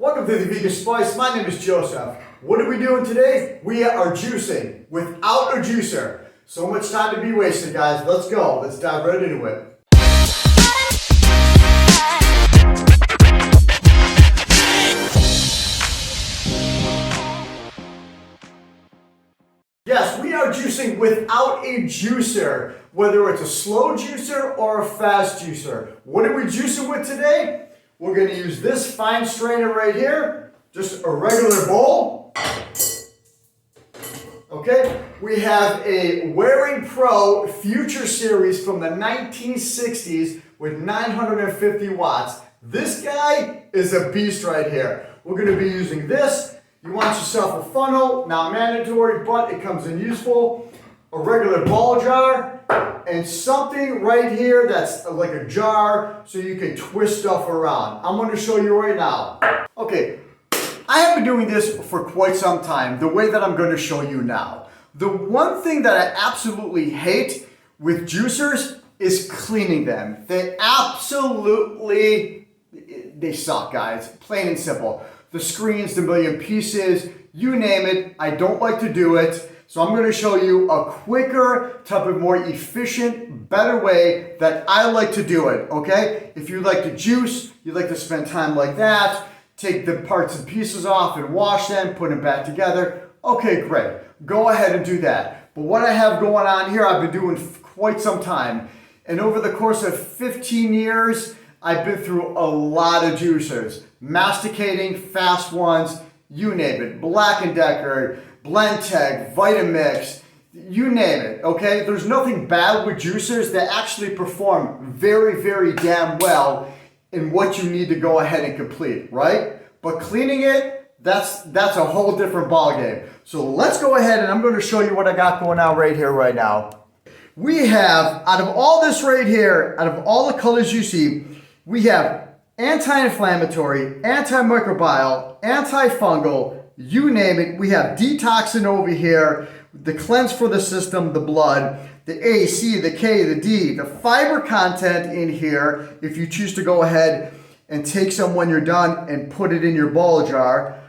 Welcome to the Vegan Spice. My name is Joseph. What are we doing today? We are juicing without a juicer. So much time to be wasted, guys. Let's go. Let's dive right into it. Yes, we are juicing without a juicer, whether it's a slow juicer or a fast juicer. What are we juicing with today? We're going to use this fine strainer right here, just a regular bowl. Okay, we have a Wearing Pro Future Series from the 1960s with 950 watts. This guy is a beast right here. We're going to be using this. You want yourself a funnel, not mandatory, but it comes in useful. A regular ball jar, and something right here that's like a jar so you can twist stuff around. I'm going to show you right now. Okay, I have been doing this for quite some time, the way that I'm going to show you now. The one thing that I absolutely hate with juicers is cleaning them. They suck, guys. Plain and simple. The screens, the million pieces, you name it. I don't like to do it. So I'm going to show you a quicker, type of more efficient, better way that I like to do it, okay? If you like to juice, you like to spend time like that, take the parts and pieces off and wash them, put them back together, okay, great. Go ahead and do that. But what I have going on here, I've been doing quite some time. And over the course of 15 years, I've been through a lot of juicers. Masticating, fast ones, you name it. Black & Decker, Blendtec, Vitamix, you name it, okay? There's nothing bad with juicers that actually perform very, very damn well in what you need to go ahead and complete, right? But cleaning it, that's a whole different ballgame. So let's go ahead and I'm going to show you what I got going on right here, right now. We have, out of all this right here, out of all the colors you see, we have anti-inflammatory, antimicrobial, antifungal, you name it. We have detoxin over here, the cleanse for the system, the blood, the A, C, the K, the D, the fiber content in here, if you choose to go ahead and take some when you're done and put it in your ball jar.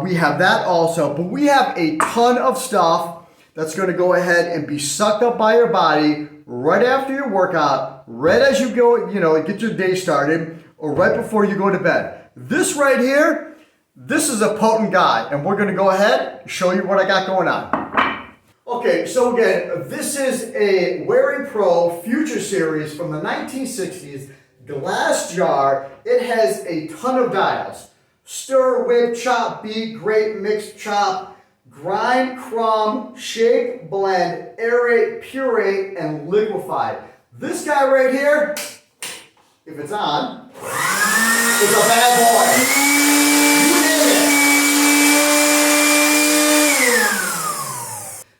We have that also, but we have a ton of stuff that's going to go ahead and be sucked up by your body right after your workout, right as you go, get your day started, or right before you go to bed. This right here, this is a potent guy, and we're going to go ahead and show you what I got going on. Okay, so again, this is a Wearing Pro Future Series from the 1960s, glass jar. It has a ton of dials. Stir, whip, chop, beat, grate, mix, chop, grind, crumb, shake, blend, aerate, puree, and liquefy. This guy right here, if it's on, is a bad boy.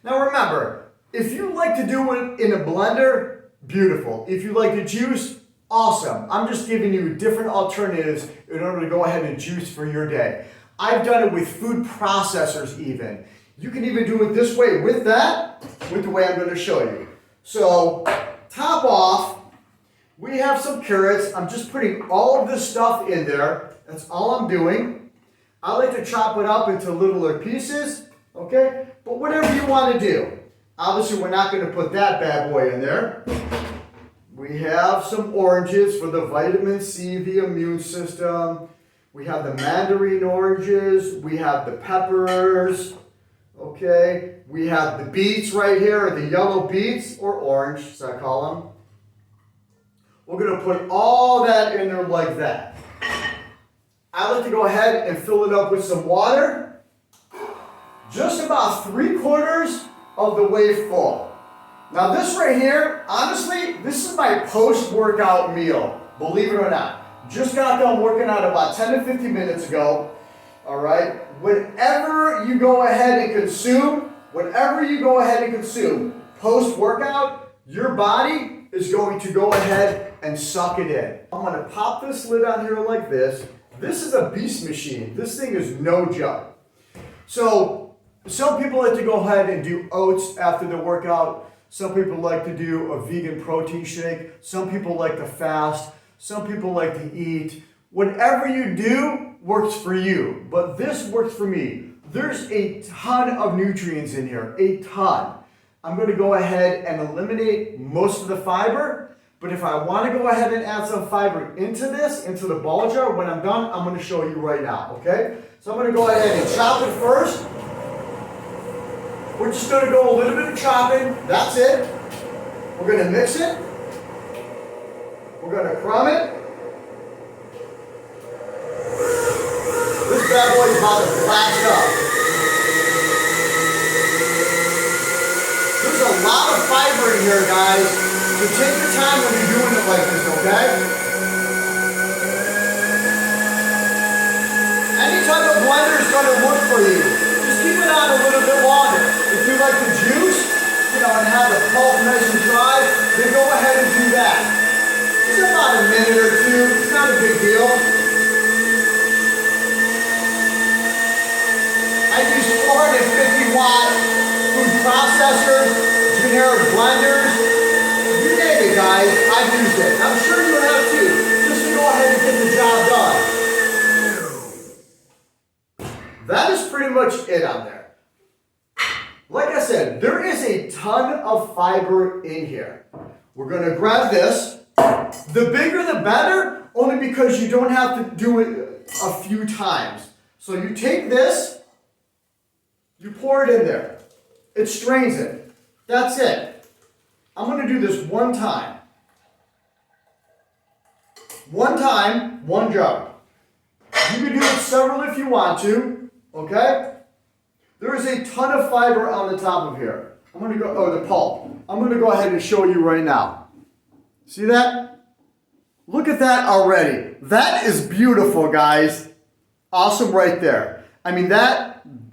Now remember, if you like to do it in a blender, beautiful. If you like to juice, awesome. I'm just giving you different alternatives in order to go ahead and juice for your day. I've done it with food processors even. You can even do it this way with that, with the way I'm going to show you. So, top off, we have some carrots. I'm just putting all of this stuff in there. That's all I'm doing. I like to chop it up into littler pieces, okay? But whatever you want to do. Obviously, we're not going to put that bad boy in there. We have some oranges for the vitamin C, the immune system. We have the mandarin oranges. We have the peppers, okay? We have the beets right here, the yellow beets, or orange, as I call them. We're going to put all that in there like that. I like to go ahead and fill it up with some water. Just about 3/4 of the way full. Now this right here, honestly, this is my post-workout meal, believe it or not. Just got done working out about 10 to 15 minutes ago, all right? Whatever you go ahead and consume, post-workout, your body is going to go ahead and suck it in. I'm gonna pop this lid on here like this. This is a beast machine. This thing is no joke. So, some people like to go ahead and do oats after the workout. Some people like to do a vegan protein shake. Some people like to fast. Some people like to eat. Whatever you do, works for you, but this works for me. There's a ton of nutrients in here, a ton. I'm going to go ahead and eliminate most of the fiber, but if I want to go ahead and add some fiber into this, into the ball jar, when I'm done, I'm going to show you right now, okay? So I'm going to go ahead and chop it first. We're just going to go a little bit of chopping. That's it. We're going to mix it. We're going to crumb it. This bad boy is about to blast up. There's a lot of fiber in here, guys. So take your time when you're doing it like this, okay? Any type of blender is going to work for you. Just keep it on a little bit longer. If you like the juice, and have the pulp nice and dry, then go ahead and do that. It's about a minute or two. It's not a big deal. I use 450 watt food processors, generic blenders. You name it, guys. I've used it. I'm sure you have too. Just to go ahead and get the job done. That is pretty much it on there. Like I said, there is a ton of fiber in here. We're going to grab this. The bigger the better, only because you don't have to do it a few times. So you take this, you pour it in there. It strains it. That's it. I'm going to do this one time. One time, one jar. You can do it several if you want to, okay? There is a ton of fiber on the top of here. I'm going to go, the pulp. I'm going to go ahead and show you right now. See that? Look at that already. That is beautiful, guys. Awesome right there. I mean,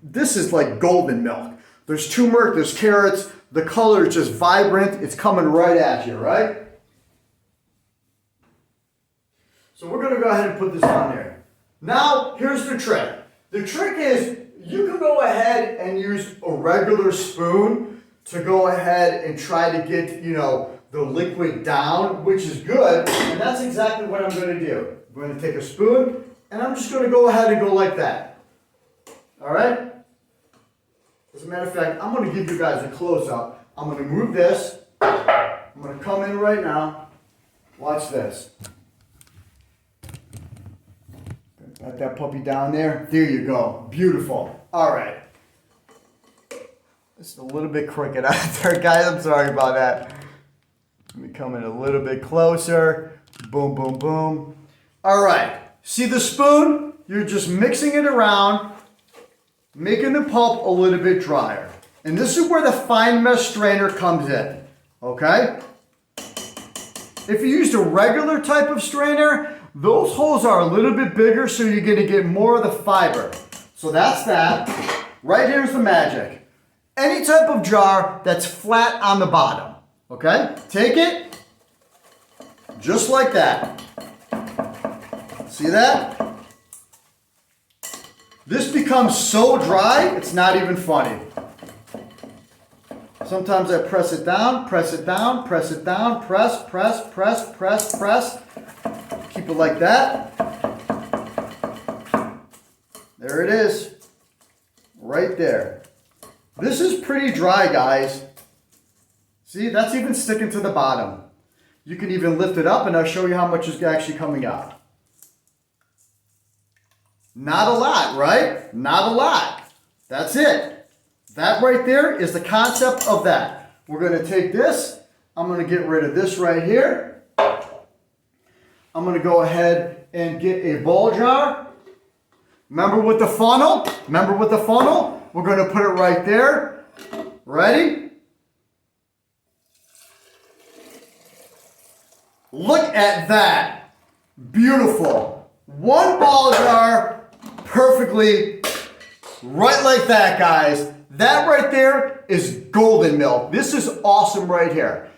this is like golden milk. There's turmeric, there's carrots. The color is just vibrant. It's coming right at you, right? So we're going to go ahead and put this on there. Now, here's the trick. The trick is, you can go ahead and use a regular spoon to go ahead and try to get, the liquid down, which is good. And that's exactly what I'm going to do. I'm going to take a spoon and I'm just going to go ahead and go like that. All right? As a matter of fact, I'm going to give you guys a close-up. I'm going to move this. I'm going to come in right now. Watch this. Got that puppy down there. There you go. Beautiful. All right. It's a little bit crooked out there, guys. I'm sorry about that. Let me come in a little bit closer. Boom, boom, boom. All right. See the spoon? You're just mixing it around, making the pulp a little bit drier. And this is where the fine mesh strainer comes in. Okay? If you used a regular type of strainer, those holes are a little bit bigger, so you're going to get more of the fiber. So that's that. Right here's the magic. Any type of jar that's flat on the bottom. Okay? Take it. Just like that. See that? This becomes so dry, it's not even funny. Sometimes I press it down, press it down, press it down, press, press, press, press, press. Keep it like that. There it is. Right there. This is pretty dry, guys. See, that's even sticking to the bottom. You can even lift it up and I'll show you how much is actually coming out. Not a lot, right? Not a lot. That's it. That right there is the concept of that. We're going to take this. I'm going to get rid of this right here. I'm going to go ahead and get a bowl jar. Remember with the funnel? Remember with the funnel? We're going to put it right there. Ready? Look at that. Beautiful. One ball jar, perfectly, right like that, guys. That right there is golden milk. This is awesome right here.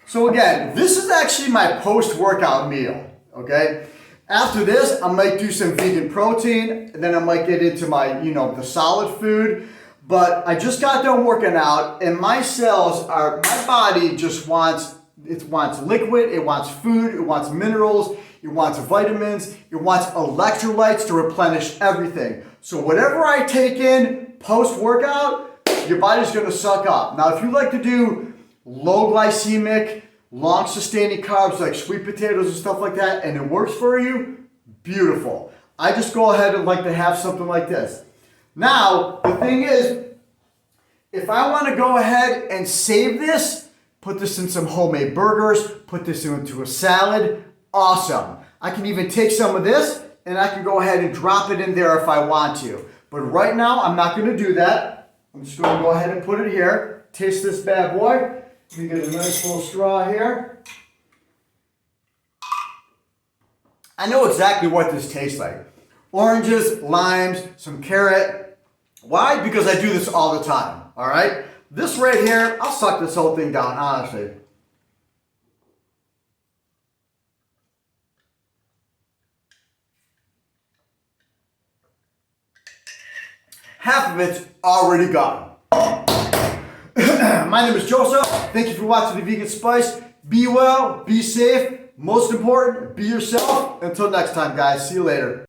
So again, this is actually my post-workout meal, okay? After this, I might do some vegan protein, and then I might get into my, the solid food. But I just got done working out, and my body just wants liquid, it wants food, it wants minerals. it wants vitamins, it wants electrolytes to replenish everything. So whatever I take in post-workout, your body's gonna suck up. Now, if you like to do low glycemic, long sustaining carbs like sweet potatoes and stuff like that, and it works for you, beautiful. I just go ahead and like to have something like this. Now, the thing is, if I want to go ahead and save this, put this in some homemade burgers, put this into a salad, awesome. I can even take some of this and I can go ahead and drop it in there if I want to. But right now, I'm not going to do that. I'm just going to go ahead and put it here. Taste this bad boy. You get a nice little straw here. I know exactly what this tastes like. Oranges, limes, some carrot. Why? Because I do this all the time, all right? This right here, I'll suck this whole thing down, honestly. Half of it's already gone. My name is Joseph. Thank you for watching The Vegan Spice. Be well, be safe. Most important, be yourself. Until next time, guys. See you later.